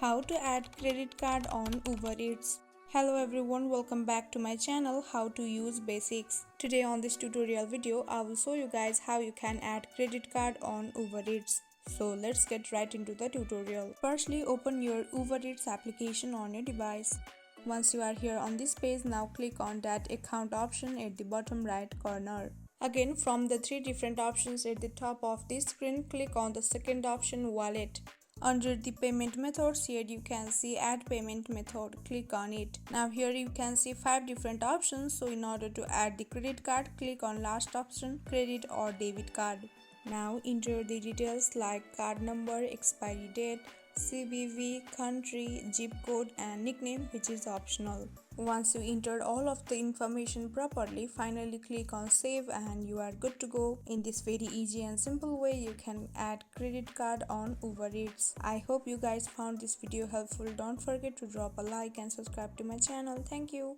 How to add credit card on Uber Eats. Hello everyone, welcome back to my channel How to Use Basics. Today on this tutorial video, I will show you guys how you can add credit card on Uber Eats. So let's get right into the tutorial. Firstly, open your Uber Eats application on your device. Once you are here on this page, now click on that account option at the bottom right corner. Again, from the three different options at the top of this screen, click on the second option, Wallet. Under the payment methods, here you can see add payment method. Click on it. Now here you can see 5 different options. So in order to add the credit card, click on last option, credit or debit card. Now enter the details like card number, expiry date, CVV, country, zip code and nickname, which is optional. Once you entered all of the information properly, finally click on save and you are good to go. In this very easy and simple way, you can add credit card on Uber Eats. I hope you guys found this video helpful. Don't forget to drop a like and subscribe to my channel. Thank you.